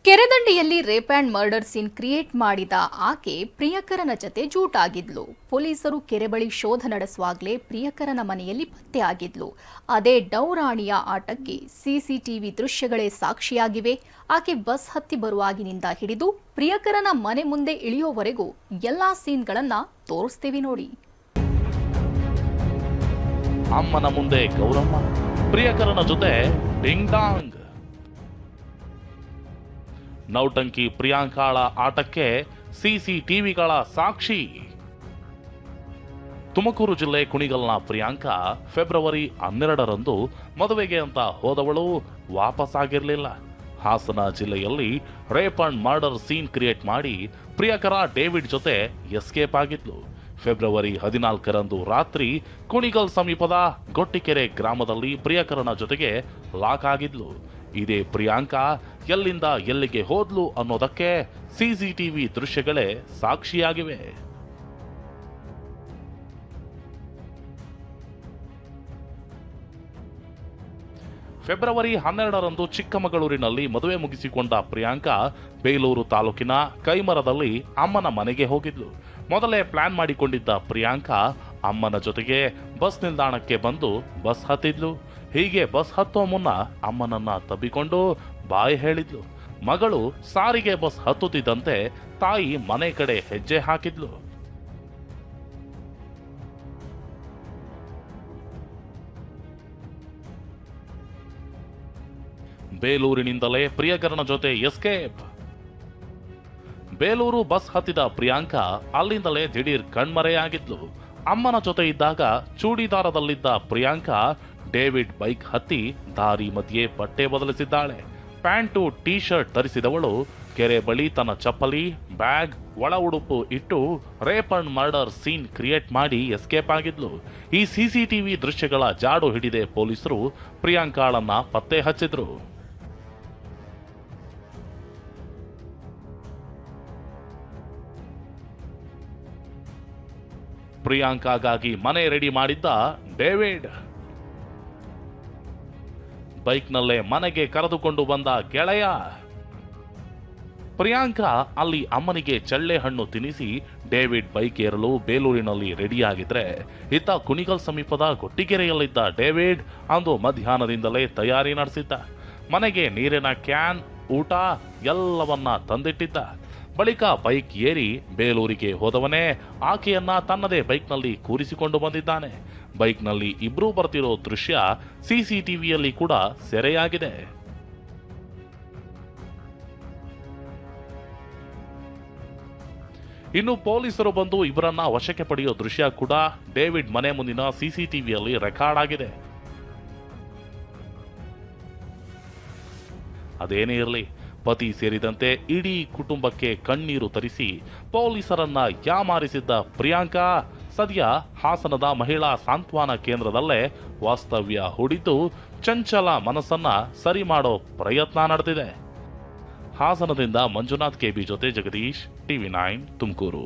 ಕೆರೆದಂಡೆಯಲ್ಲಿ rape and murder scene create ಮಾಡಿದ ಆಕೆ ಪ್ರಿಯಕರನ ಜತೆ ಜೂಟಾಗಿದ್ಲು. ಪೊಲೀಸರು ಕೆರೆ ಬಳಿ ಶೋಧ ನಡೆಸುವಾಗಲೇ ಪ್ರಿಯಕರನ ಮನೆಯಲ್ಲಿ ಪತ್ತೆಯಾಗಿದ್ಲು. ಅದೇ ಡೌರಾಣಿಯ ಆಟಕ್ಕೆ ಸಿಸಿಟಿವಿ ದೃಶ್ಯಗಳೇ ಸಾಕ್ಷಿಯಾಗಿವೆ. ಆಕೆ ಬಸ್ ಹತ್ತಿ ಬರುವಾಗಿನಿಂದ ಹಿಡಿದು ಪ್ರಿಯಕರನ ಮನೆ ಮುಂದೆ ಇಳಿಯೋವರೆಗೂ ಎಲ್ಲಾ ಸೀನ್ಗಳನ್ನ ತೋರಿಸ್ತೀವಿ ನೋಡಿ. ಅಮ್ಮನ ಮುಂದೆ ಗೌರಮ್ಮ, ಪ್ರಿಯಕರನ ಜೊತೆ ಡಿಂಗ್ ಡಾಂಗ್. ನೌಟಂಕಿ ಪ್ರಿಯಾಂಕಾಳ ಆಟಕ್ಕೆ ಸಿಸಿಟಿವಿಗಳ ಸಾಕ್ಷಿ. ತುಮಕೂರು ಜಿಲ್ಲೆ ಕುಣಿಗಲ್ನ ಪ್ರಿಯಾಂಕಾ ಫೆಬ್ರವರಿ 12ರಂದು ಮದುವೆಗೆ ಅಂತ ಹೋದವಳು ವಾಪಸ್ಸಾಗಿರಲಿಲ್ಲ. ಹಾಸನ ಜಿಲ್ಲೆಯಲ್ಲಿ rape and murder scene create ಮಾಡಿ ಪ್ರಿಯಕರ ಡೇವಿಡ್ ಜೊತೆ ಎಸ್ಕೇಪ್ ಆಗಿದ್ಲು. ಫೆಬ್ರವರಿ 14ರಂದು ರಾತ್ರಿ ಕುಣಿಗಲ್ ಸಮೀಪದ ಗೊಟ್ಟಿಕೆರೆ ಗ್ರಾಮದಲ್ಲಿ ಪ್ರಿಯಕರನ ಜೊತೆಗೆ ಲಾಕ್ ಆಗಿದ್ಲು. ಇದೇ ಪ್ರಿಯಾಂಕಾ ಎಲ್ಲಿಂದ ಎಲ್ಲಿಗೆ ಹೋದ್ಲು ಅನ್ನೋದಕ್ಕೆ ಸಿಸಿಟಿವಿ ದೃಶ್ಯಗಳೇ ಸಾಕ್ಷಿಯಾಗಿವೆ. ಫೆಬ್ರವರಿ 12ರಂದು ಚಿಕ್ಕಮಗಳೂರಿನಲ್ಲಿ ಮದುವೆ ಮುಗಿಸಿಕೊಂಡ ಪ್ರಿಯಾಂಕಾ ಬೇಲೂರು ತಾಲೂಕಿನ ಕೈಮರದಲ್ಲಿ ಅಮ್ಮನ ಮನೆಗೆ ಹೋಗಿದ್ಲು. ಮೊದಲೇ ಪ್ಲಾನ್ ಮಾಡಿಕೊಂಡಿದ್ದ ಪ್ರಿಯಾಂಕಾ ಅಮ್ಮನ ಜೊತೆಗೆ ಬಸ್ ನಿಲ್ದಾಣಕ್ಕೆ ಬಂದು ಬಸ್ ಹತ್ತಿದ್ಲು. ಹೀಗೆ ಬಸ್ ಹತ್ತೋ ಮುನ್ನ ಅಮ್ಮನನ್ನ ತಬ್ಬಿಕೊಂಡು ಬಾಯ್ ಹೇಳಿದ್ಲು. ಮಗಳು ಸಾರಿಗೆ ಬಸ್ ಹತ್ತುತ್ತಿದ್ದಂತೆ ತಾಯಿ ಮನೆ ಕಡೆ ಹೆಜ್ಜೆ ಹಾಕಿದ್ಲು. ಬೇಲೂರಿನಿಂದಲೇ ಪ್ರಿಯಕರನ ಜೊತೆ ಎಸ್ಕೇಪ್. ಬೇಲೂರು ಬಸ್ ಹತ್ತಿದ ಪ್ರಿಯಾಂಕಾ ಅಲ್ಲಿಂದಲೇ ದಿಢೀರ್ ಕಣ್ಮರೆಯಾಗಿದ್ಲು. ಅಮ್ಮನ ಜೊತೆ ಇದ್ದಾಗ ಚೂಡಿದಾರದಲ್ಲಿದ್ದ ಪ್ರಿಯಾಂಕಾ ಡೇವಿಡ್ ಬೈಕ್ ಹತ್ತಿ ದಾರಿ ಮಧ್ಯೆ ಬಟ್ಟೆ ಬದಲಿಸಿದ್ದಾಳೆ. ಪ್ಯಾಂಟು ಟೀ ಶರ್ಟ್ ಧರಿಸಿದವಳು ಕೆರೆ ಬಳಿ ತನ್ನ ಚಪ್ಪಲಿ, ಬ್ಯಾಗ್, ಒಳ ಉಡುಪು ಇಟ್ಟು rape and murder scene create ಮಾಡಿ ಎಸ್ಕೇಪ್ ಆಗಿದ್ಲು. ಈ ಸಿಸಿಟಿವಿ ದೃಶ್ಯಗಳ ಜಾಡು ಹಿಡಿದೆ ಪೊಲೀಸರು ಪ್ರಿಯಾಂಕಾಳನ್ನ ಪತ್ತೆ ಹಚ್ಚಿದ್ರು. ಪ್ರಿಯಾಂಕಾಗಾಗಿ ಮನೆ ರೆಡಿ ಮಾಡಿದ್ದ ಡೇವಿಡ್. ಬೈಕ್ನಲ್ಲೇ ಮನೆಗೆ ಕರೆದುಕೊಂಡು ಬಂದ ಗೆಳೆಯ. ಪ್ರಿಯಾಂಕಾ ಅಲ್ಲಿ ಅಮ್ಮನಿಗೆ ಚಳ್ಳೆ ಹಣ್ಣು ತಿನ್ನಿಸಿ ಡೇವಿಡ್ ಬೈಕ್ ಏರಲು ಬೇಲೂರಿನಲ್ಲಿ ರೆಡಿಯಾಗಿದ್ರೆ, ಇತ್ತ ಕುಣಿಗಲ್ ಸಮೀಪದ ಗೊಟ್ಟಿಗೆರೆಯಲ್ಲಿದ್ದ ಡೇವಿಡ್ ಅಂದು ಮಧ್ಯಾಹ್ನದಿಂದಲೇ ತಯಾರಿ ನಡೆಸಿದ್ದ. ಮನೆಗೆ ನೀರಿನ ಕ್ಯಾನ್, ಊಟ ಎಲ್ಲವನ್ನ ತಂದಿಟ್ಟಿದ್ದ. ಬಳಿಕ ಬೈಕ್ ಏರಿ ಬೇಲೂರಿಗೆ ಹೋದವನೇ ಆಕೆಯನ್ನ ತನ್ನದೇ ಬೈಕ್ನಲ್ಲಿ ಕೂರಿಸಿಕೊಂಡು ಬಂದಿದ್ದಾನೆ. ಬೈಕ್ನಲ್ಲಿ ಇಬ್ರೂ ಬರ್ತಿರೋ ದೃಶ್ಯ ಸಿಸಿಟಿವಿಯಲ್ಲಿ ಕೂಡ ಸೆರೆಯಾಗಿದೆ. ಇನ್ನು ಪೊಲೀಸರು ಬಂದು ಇಬ್ಬರನ್ನ ವಶಕ್ಕೆ ಪಡೆಯೋ ದೃಶ್ಯ ಕೂಡ ಡೇವಿಡ್ ಮನೆ ಮುಂದಿನ ಸಿಸಿಟಿವಿಯಲ್ಲಿ ರೆಕಾರ್ಡ್ ಆಗಿದೆ. ಅದೇನೇ ಇರಲಿ, ಪತಿ ಸೇರಿದಂತೆ ಇಡೀ ಕುಟುಂಬಕ್ಕೆ ಕಣ್ಣೀರು ತರಿಸಿ ಪೊಲೀಸರನ್ನ ಯಾಮಾರಿಸಿದ್ದ ಪ್ರಿಯಾಂಕಾ ಸದ್ಯ ಹಾಸನದ ಮಹಿಳಾ ಸಾಂತ್ವನ ಕೇಂದ್ರದಲ್ಲೇ ವಾಸ್ತವ್ಯ ಹೂಡಿದ್ದು ಚಂಚಲ ಮನಸ್ಸನ್ನ ಸರಿ ಮಾಡೋ ಪ್ರಯತ್ನ ನಡೆದಿದೆ. ಹಾಸನದಿಂದ ಮಂಜುನಾಥ್ ಕೆಬಿ ಜೊತೆ ಜಗದೀಶ್, ಟಿವಿ9 ತುಮಕೂರು.